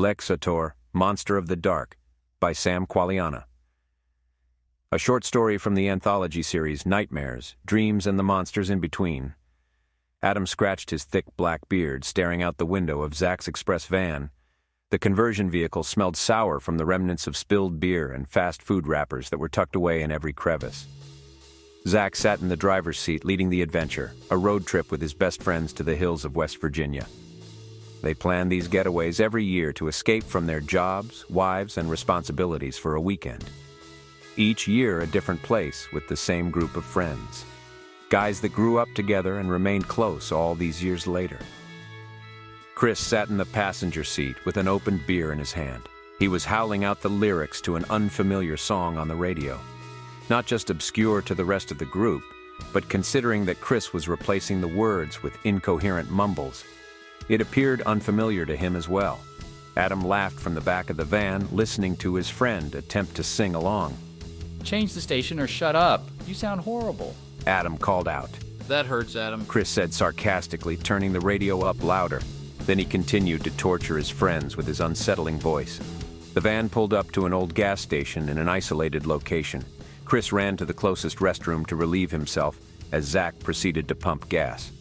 Lexator, Monster of the Dark, by Sam Qualiana. A short story from the anthology series Nightmares, Dreams and the Monsters in Between. Adam scratched his thick black beard, staring out the window of Zach's express van. The conversion vehicle smelled sour from the remnants of spilled beer and fast food wrappers that were tucked away in every crevice. Zach sat in the driver's seat leading the adventure, a road trip with his best friends to the hills of West Virginia. They planned these getaways every year to escape from their jobs, wives, and responsibilities for a weekend. Each year a different place with the same group of friends. Guys that grew up together and remained close all these years later. Chris sat in the passenger seat with an opened beer in his hand. He was howling out the lyrics to an unfamiliar song on the radio. Not just obscure to the rest of the group, but considering that Chris was replacing the words with incoherent mumbles, it appeared unfamiliar to him as well. Adam laughed from the back of the van, listening to his friend attempt to sing along. Change the station or shut up. You sound horrible. Adam called out. That hurts, Adam. Chris said sarcastically, turning the radio up louder. Then he continued to torture his friends with his unsettling voice. The van pulled up to an old gas station in an isolated location. Chris ran to the closest restroom to relieve himself as Zach proceeded to pump gas.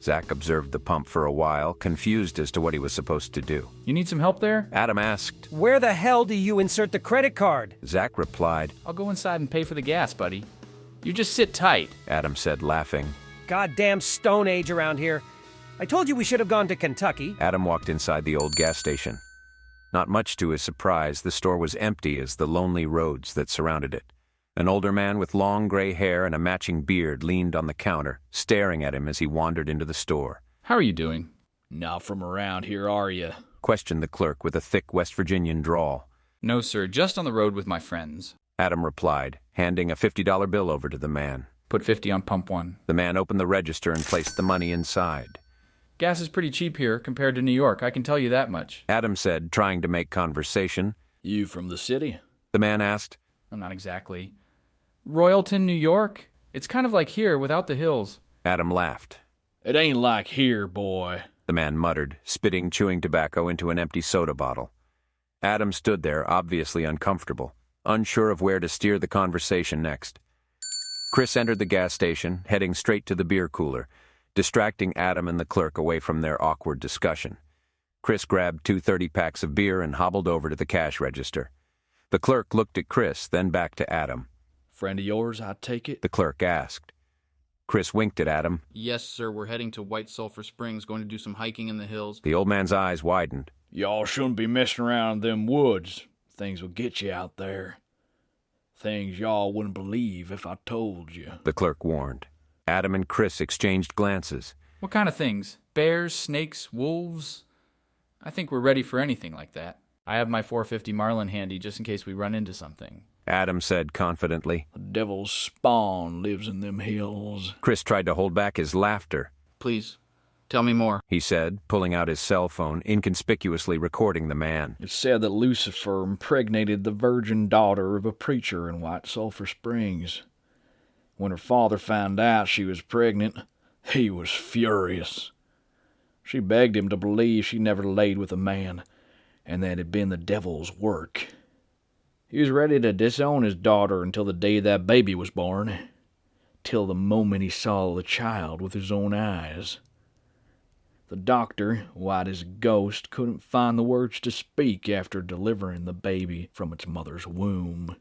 Zach observed the pump for a while, confused as to what he was supposed to do. You need some help there? Adam asked. Where the hell do you insert the credit card? Zach replied. I'll go inside and pay for the gas, buddy. You just sit tight. Adam said, laughing. Goddamn Stone Age around here. I told you we should have gone to Kentucky. Adam walked inside the old gas station. Not much to his surprise, the store was empty as the lonely roads that surrounded it. An older man with long gray hair and a matching beard leaned on the counter, staring at him as he wandered into the store. How are you doing? Not from around here, are you? Questioned the clerk with a thick West Virginian drawl. No, sir, just on the road with my friends. Adam replied, handing a $50 bill over to the man. Put 50 on pump 1. The man opened the register and placed the money inside. Gas is pretty cheap here compared to New York, I can tell you that much. Adam said, trying to make conversation. You from the city? The man asked. Not exactly. Royalton, New York? It's kind of like here without the hills. Adam laughed. It ain't like here, boy. The man muttered, spitting chewing tobacco into an empty soda bottle. Adam stood there, obviously uncomfortable, unsure of where to steer the conversation next. Chris entered the gas station, heading straight to the beer cooler, distracting Adam and the clerk away from their awkward discussion. Chris grabbed 2 30-packs of beer and hobbled over to the cash register. The clerk looked at Chris, then back to Adam. Friend of yours, I take it? The clerk asked. Chris winked at Adam. Yes, sir, we're heading to White Sulphur Springs, going to do some hiking in the hills. The old man's eyes widened. Y'all shouldn't be messing around in them woods. Things will get you out there. Things y'all wouldn't believe if I told you. The clerk warned. Adam and Chris exchanged glances. What kind of things? Bears, snakes, wolves? I think we're ready for anything like that. I have my 450 Marlin handy just in case we run into something. Adam said confidently. The devil's spawn lives in them hills. Chris tried to hold back his laughter. Please, tell me more, he said, pulling out his cell phone, inconspicuously recording the man. It's said that Lucifer impregnated the virgin daughter of a preacher in White Sulphur Springs. When her father found out she was pregnant, he was furious. She begged him to believe she never laid with a man, and that it had been the devil's work. He was ready to disown his daughter until the day that baby was born, till the moment he saw the child with his own eyes. The doctor, white as a ghost, couldn't find the words to speak after delivering the baby from its mother's womb.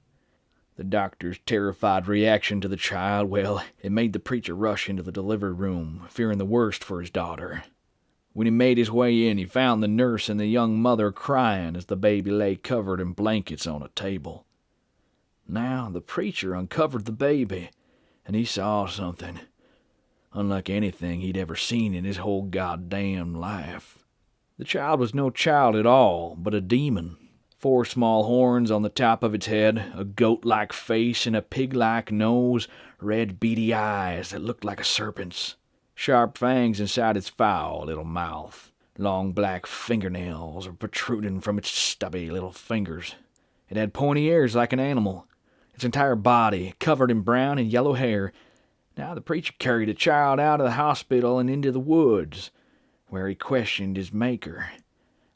The doctor's terrified reaction to the child, well, it made the preacher rush into the delivery room, fearing the worst for his daughter. When he made his way in, he found the nurse and the young mother crying as the baby lay covered in blankets on a table. Now the preacher uncovered the baby, and he saw something unlike anything he'd ever seen in his whole goddamn life. The child was no child at all, but a demon. 4 small horns on the top of its head, a goat-like face and a pig-like nose, red beady eyes that looked like a serpent's. Sharp fangs inside its foul little mouth. Long black fingernails are protruding from its stubby little fingers. It had pointy ears like an animal. Its entire body covered in brown and yellow hair. Now the preacher carried the child out of the hospital and into the woods, where he questioned his maker.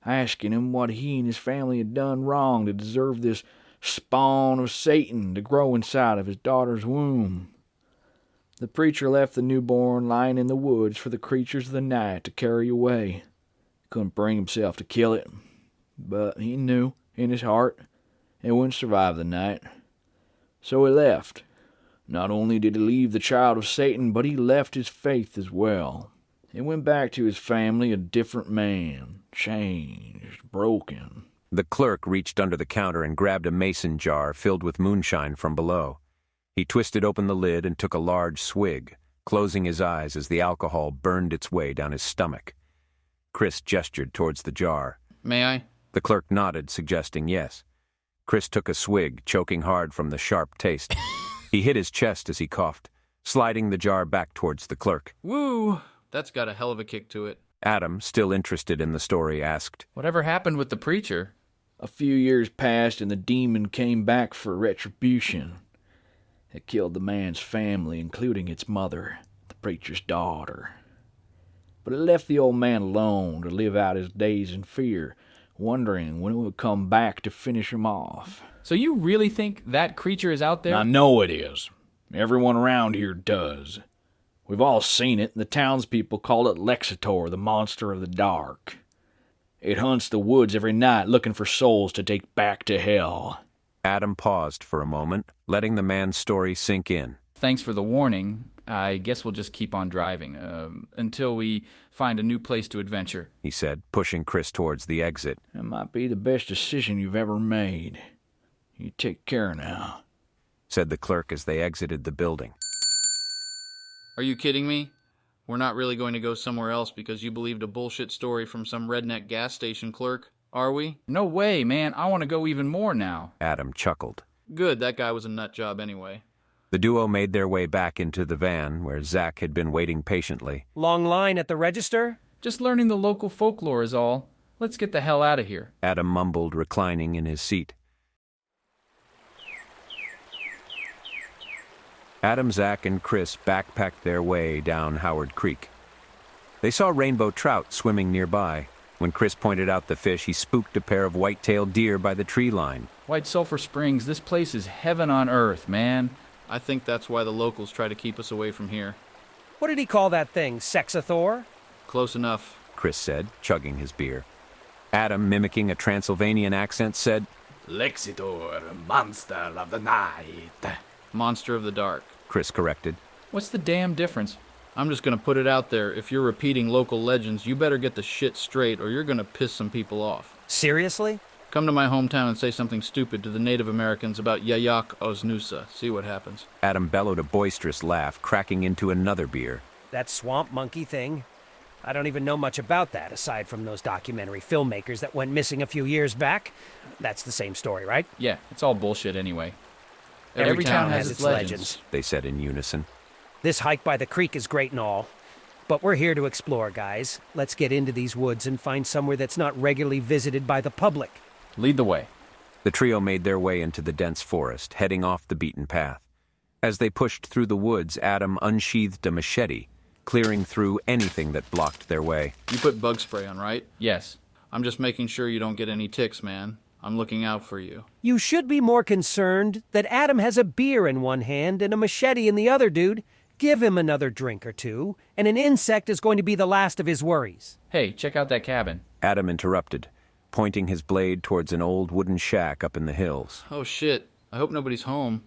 asking him what he and his family had done wrong to deserve this spawn of Satan to grow inside of his daughter's womb. The preacher left the newborn lying in the woods for the creatures of the night to carry away. Couldn't bring himself to kill it, but he knew in his heart it wouldn't survive the night. So he left. Not only did he leave the child of Satan, but he left his faith as well. He went back to his family a different man, changed, broken. The clerk reached under the counter and grabbed a mason jar filled with moonshine from below. He twisted open the lid and took a large swig, closing his eyes as the alcohol burned its way down his stomach. Chris gestured towards the jar. May I? The clerk nodded, suggesting yes. Chris took a swig, choking hard from the sharp taste. He hit his chest as he coughed, sliding the jar back towards the clerk. Woo! That's got a hell of a kick to it. Adam, still interested in the story, asked, Whatever happened with the preacher? A few years passed and the demon came back for retribution. It killed the man's family, including its mother, the preacher's daughter. But it left the old man alone to live out his days in fear, wondering when it would come back to finish him off. So you really think that creature is out there? I know it is. Everyone around here does. We've all seen it, and the townspeople call it Lexator, the monster of the dark. It hunts the woods every night looking for souls to take back to hell. Adam paused for a moment, letting the man's story sink in. Thanks for the warning. I guess we'll just keep on driving, until we find a new place to adventure, he said, pushing Chris towards the exit. It might be the best decision you've ever made. You take care now, said the clerk as they exited the building. Are you kidding me? We're not really going to go somewhere else because you believed a bullshit story from some redneck gas station clerk, are we? No way, man. I want to go even more now. Adam chuckled. Good, that guy was a nut job anyway. The duo made their way back into the van, where Zach had been waiting patiently. Long line at the register? Just learning the local folklore is all. Let's get the hell out of here. Adam mumbled, reclining in his seat. Adam, Zach, and Chris backpacked their way down Howard Creek. They saw rainbow trout swimming nearby. When Chris pointed out the fish, he spooked a pair of white-tailed deer by the tree line. White Sulphur Springs, this place is heaven on earth, man. I think that's why the locals try to keep us away from here. What did he call that thing, Sexathor? Close enough, Chris said, chugging his beer. Adam, mimicking a Transylvanian accent, said, Lexator, monster of the night. Monster of the dark, Chris corrected. What's the damn difference? I'm just gonna put it out there. If you're repeating local legends, you better get the shit straight or you're gonna piss some people off. Seriously? Come to my hometown and say something stupid to the Native Americans about Yayak Osnusa. See what happens. Adam bellowed a boisterous laugh, cracking into another beer. That swamp monkey thing? I don't even know much about that, aside from those documentary filmmakers that went missing a few years back. That's the same story, right? Yeah, it's all bullshit anyway. Every town has its legends, they said in unison. This hike by the creek is great and all, but we're here to explore, guys. Let's get into these woods and find somewhere that's not regularly visited by the public. Lead the way. The trio made their way into the dense forest, heading off the beaten path. As they pushed through the woods, Adam unsheathed a machete, clearing through anything that blocked their way. You put bug spray on, right? Yes. I'm just making sure you don't get any ticks, man. I'm looking out for you. You should be more concerned that Adam has a beer in one hand and a machete in the other, dude. Give him another drink or two, and an insect is going to be the last of his worries. Hey, check out that cabin. Adam interrupted, pointing his blade towards an old wooden shack up in the hills. Oh, shit. I hope nobody's home.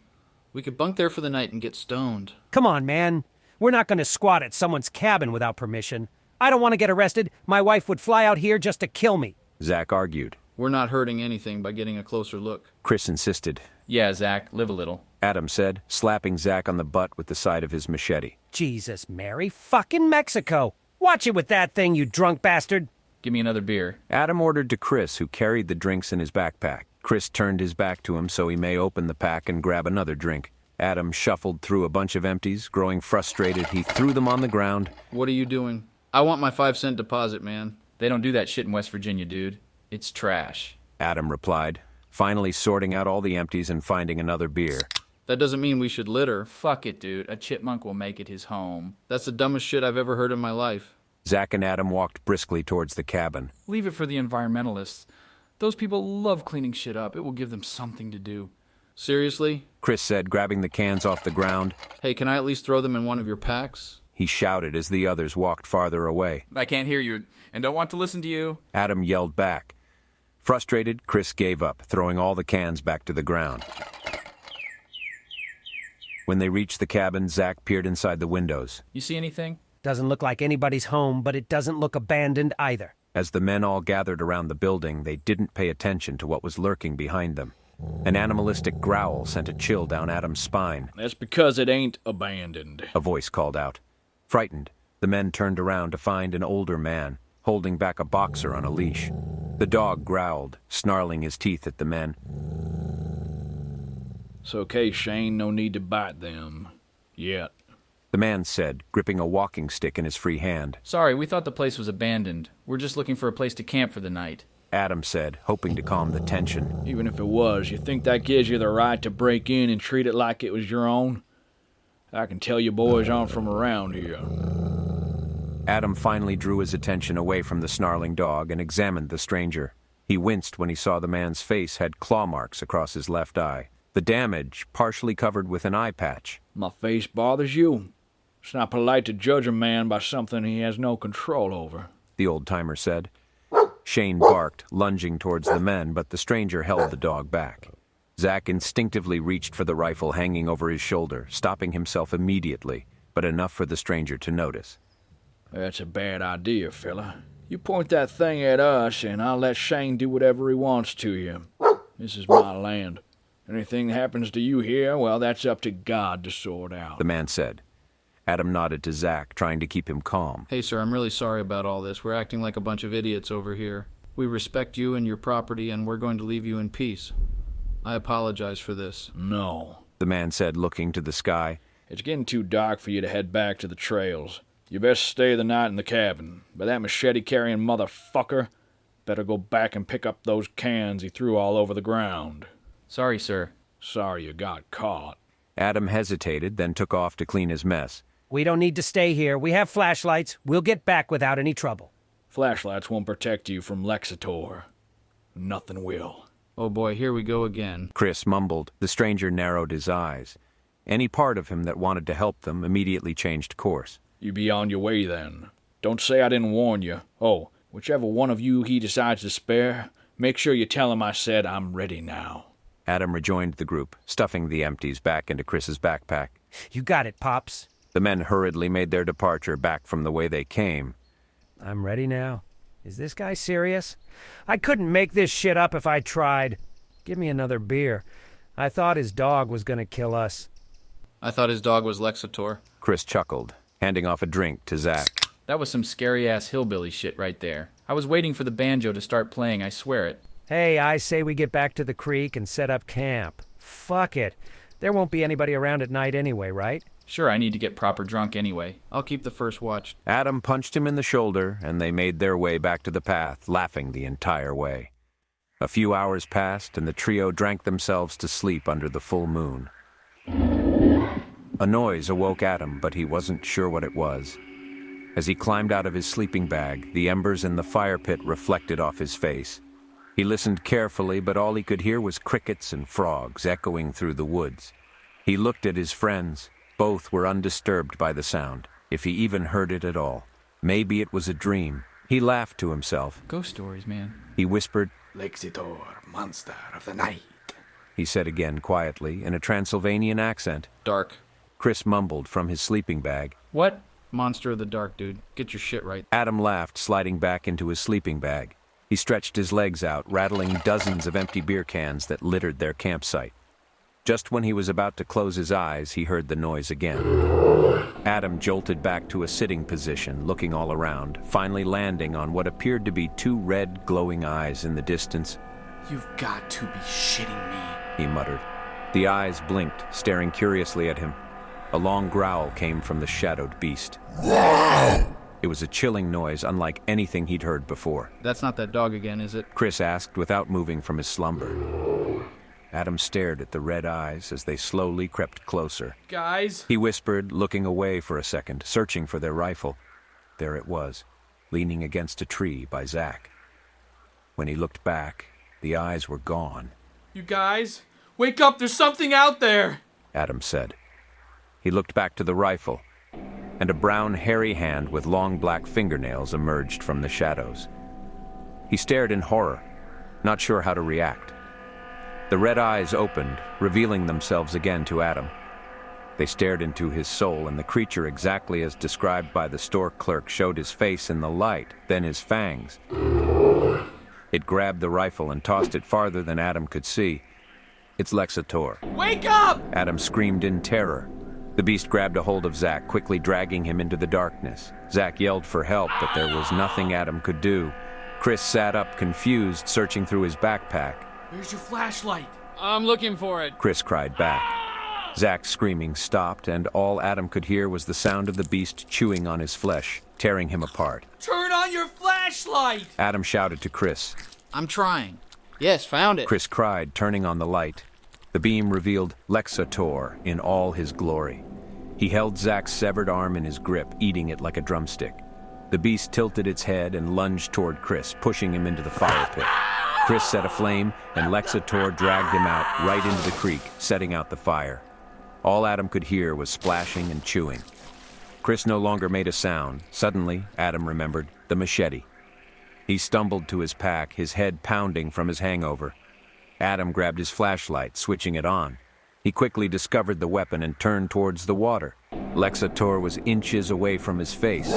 We could bunk there for the night and get stoned. Come on, man. We're not going to squat at someone's cabin without permission. I don't want to get arrested. My wife would fly out here just to kill me. Zach argued. We're not hurting anything by getting a closer look. Chris insisted. Yeah, Zach, live a little. Adam said, slapping Zach on the butt with the side of his machete. Jesus, Mary, fucking Mexico. Watch it with that thing, you drunk bastard. Give me another beer. Adam ordered to Chris, who carried the drinks in his backpack. Chris turned his back to him so he may open the pack and grab another drink. Adam shuffled through a bunch of empties. Growing frustrated, he threw them on the ground. What are you doing? I want my 5-cent deposit, man. They don't do that shit in West Virginia, dude. It's trash. Adam replied, finally sorting out all the empties and finding another beer. That doesn't mean we should litter. Fuck it, dude. A chipmunk will make it his home. That's the dumbest shit I've ever heard in my life. Zach and Adam walked briskly towards the cabin. Leave it for the environmentalists. Those people love cleaning shit up. It will give them something to do. Seriously? Chris said, grabbing the cans off the ground. Hey, can I at least throw them in one of your packs? He shouted as the others walked farther away. I can't hear you, and don't want to listen to you. Adam yelled back. Frustrated, Chris gave up, throwing all the cans back to the ground. When they reached the cabin, Zach peered inside the windows. You see anything? Doesn't look like anybody's home, but it doesn't look abandoned either. As the men all gathered around the building, they didn't pay attention to what was lurking behind them. An animalistic growl sent a chill down Adam's spine. That's because it ain't abandoned. A voice called out. Frightened, the men turned around to find an older man, holding back a boxer on a leash. The dog growled, snarling his teeth at the men. It's okay, Shane. No need to bite them. Yet. The man said, gripping a walking stick in his free hand. Sorry, we thought the place was abandoned. We're just looking for a place to camp for the night. Adam said, hoping to calm the tension. Even if it was, you think that gives you the right to break in and treat it like it was your own? I can tell you boys aren't from around here. Adam finally drew his attention away from the snarling dog and examined the stranger. He winced when he saw the man's face had claw marks across his left eye. The damage partially covered with an eye patch. My face bothers you? It's not polite to judge a man by something he has no control over, the old-timer said. Shane barked, lunging towards the men, but the stranger held the dog back. Zach instinctively reached for the rifle hanging over his shoulder, stopping himself immediately, but enough for the stranger to notice. That's a bad idea, fella. You point that thing at us, and I'll let Shane do whatever he wants to you. This is my land. Anything that happens to you here, well, that's up to God to sort out, the man said. Adam nodded to Zach, trying to keep him calm. Hey, sir, I'm really sorry about all this. We're acting like a bunch of idiots over here. We respect you and your property, and we're going to leave you in peace. I apologize for this. No, the man said, looking to the sky. It's getting too dark for you to head back to the trails. You best stay the night in the cabin. But that machete-carrying motherfucker better go back and pick up those cans he threw all over the ground. Sorry, sir. Sorry you got caught. Adam hesitated, then took off to clean his mess. We don't need to stay here. We have flashlights. We'll get back without any trouble. Flashlights won't protect you from Lexator. Nothing will. Oh boy, here we go again. Chris mumbled. The stranger narrowed his eyes. Any part of him that wanted to help them immediately changed course. You be on your way then. Don't say I didn't warn you. Oh, whichever one of you he decides to spare, make sure you tell him I said I'm ready now. Adam rejoined the group, stuffing the empties back into Chris's backpack. You got it, Pops. The men hurriedly made their departure back from the way they came. I'm ready now. Is this guy serious? I couldn't make this shit up if I tried. Give me another beer. I thought his dog was gonna kill us. I thought his dog was Lexator. Chris chuckled, handing off a drink to Zach. That was some scary-ass hillbilly shit right there. I was waiting for the banjo to start playing, I swear it. Hey, I say we get back to the creek and set up camp. Fuck it. There won't be anybody around at night anyway, right? Sure, I need to get proper drunk anyway. I'll keep the first watch. Adam punched him in the shoulder, and they made their way back to the path, laughing the entire way. A few hours passed, and the trio drank themselves to sleep under the full moon. A noise awoke Adam, but he wasn't sure what it was. As he climbed out of his sleeping bag, the embers in the fire pit reflected off his face. He listened carefully, but all he could hear was crickets and frogs echoing through the woods. He looked at his friends. Both were undisturbed by the sound, if he even heard it at all. Maybe it was a dream. He laughed to himself. Ghost stories, man. He whispered, Lexator, monster of the night. He said again quietly, in a Transylvanian accent. Dark. Chris mumbled from his sleeping bag. What? Monster of the dark, dude. Get your shit right. Adam laughed, sliding back into his sleeping bag. He stretched his legs out, rattling dozens of empty beer cans that littered their campsite. Just when he was about to close his eyes, he heard the noise again. Adam jolted back to a sitting position, looking all around, finally landing on what appeared to be two red, glowing eyes in the distance. You've got to be shitting me, he muttered. The eyes blinked, staring curiously at him. A long growl came from the shadowed beast. It was a chilling noise, unlike anything he'd heard before. That's not that dog again, is it? Chris asked without moving from his slumber. Adam stared at the red eyes as they slowly crept closer. Guys? He whispered, looking away for a second, searching for their rifle. There it was. leaning against a tree by Zach. When he looked back, the eyes were gone. You guys, wake up, there's something out there! Adam said. He looked back to the rifle, and a brown, hairy hand with long black fingernails emerged from the shadows. He stared in horror, not sure how to react. The red eyes opened, revealing themselves again to Adam. They stared into his soul, and the creature, exactly as described by the store clerk, showed his face in the light, then his fangs. It grabbed the rifle and tossed it farther than Adam could see. It's Lexator. Wake up! Adam screamed in terror. The beast grabbed a hold of Zach, quickly dragging him into the darkness. Zach yelled for help, but there was nothing Adam could do. Chris sat up, confused, searching through his backpack. Where's your flashlight? I'm looking for it. Chris cried back. Zach's screaming stopped, and all Adam could hear was the sound of the beast chewing on his flesh, tearing him apart. Turn on your flashlight! Adam shouted to Chris. I'm trying. Yes, found it. Chris cried, turning on the light. The beam revealed Lexator in all his glory. He held Zach's severed arm in his grip, eating it like a drumstick. The beast tilted its head and lunged toward Chris, pushing him into the fire pit. Chris set aflame, and Lexator dragged him out right into the creek, setting out the fire. All Adam could hear was splashing and chewing. Chris no longer made a sound. Suddenly, Adam remembered the machete. He stumbled to his pack, his head pounding from his hangover. Adam grabbed his flashlight, switching it on. He quickly discovered the weapon and turned towards the water. Lexator was inches away from his face.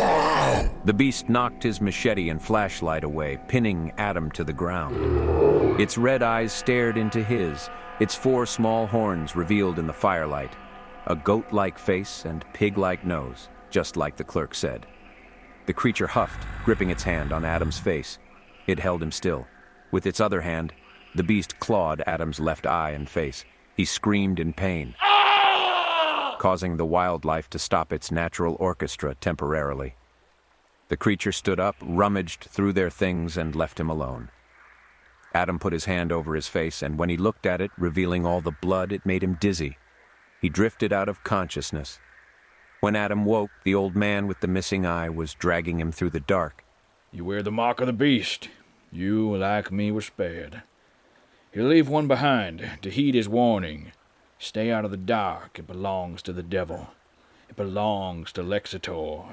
The beast knocked his machete and flashlight away, pinning Adam to the ground. Its red eyes stared into his, its 4 small horns revealed in the firelight. A goat-like face and pig-like nose, just like the clerk said. The creature huffed, gripping its hand on Adam's face. It held him still. With its other hand, the beast clawed Adam's left eye and face. He screamed in pain, causing the wildlife to stop its natural orchestra temporarily. The creature stood up, rummaged through their things, and left him alone. Adam put his hand over his face, and when he looked at it, revealing all the blood, it made him dizzy. He drifted out of consciousness. When Adam woke, the old man with the missing eye was dragging him through the dark. You wear the mark of the beast. You, like me, were spared. He'll leave one behind to heed his warning. Stay out of the dark. It belongs to the devil. It belongs to Lexator.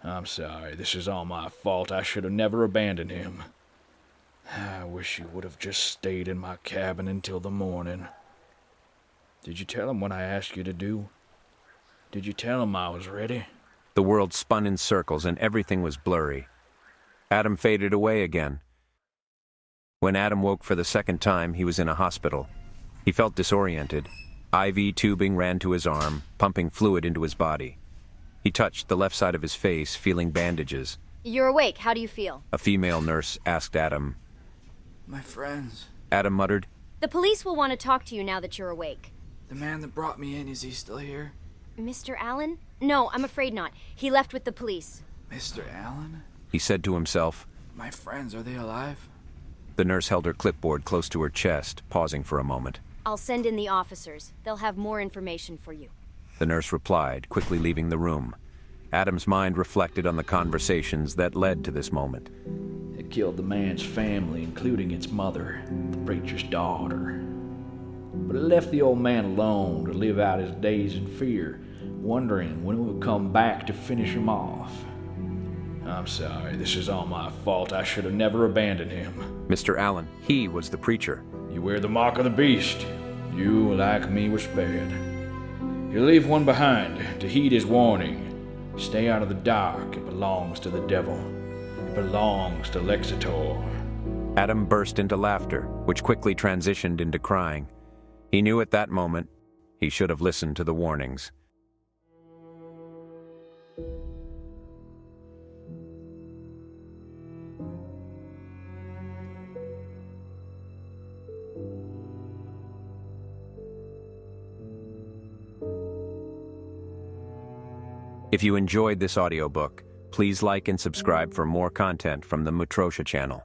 I'm sorry. This is all my fault. I should have never abandoned him. I wish you would have just stayed in my cabin until the morning. Did you tell him what I asked you to do? Did you tell him I was ready? The world spun in circles and everything was blurry. Adam faded away again. When Adam woke for the second time, he was in a hospital. He felt disoriented. IV tubing ran to his arm, pumping fluid into his body. He touched the left side of his face, feeling bandages. You're awake. How do you feel? A female nurse asked Adam. My friends. Adam muttered. The police will want to talk to you now that you're awake. The man that brought me in, is he still here? Mr. Allen? No, I'm afraid not. He left with the police. Mr. Allen? He said to himself. My friends, are they alive? The nurse held her clipboard close to her chest, pausing for a moment. I'll send in the officers. They'll have more information for you. The nurse replied, quickly leaving the room. Adam's mind reflected on the conversations that led to this moment. It killed the man's family, including its mother, the preacher's daughter. But it left the old man alone to live out his days in fear, wondering when it would come back to finish him off. I'm sorry, this is all my fault. I should have never abandoned him. Mr. Allen, he was the preacher. You wear the mark of the beast. You, like me, were spared. He'll leave one behind to heed his warning. Stay out of the dark. It belongs to the devil. It belongs to Lexator. Adam burst into laughter, which quickly transitioned into crying. He knew at that moment he should have listened to the warnings. If you enjoyed this audiobook, please like and subscribe for more content from the Metroshia channel.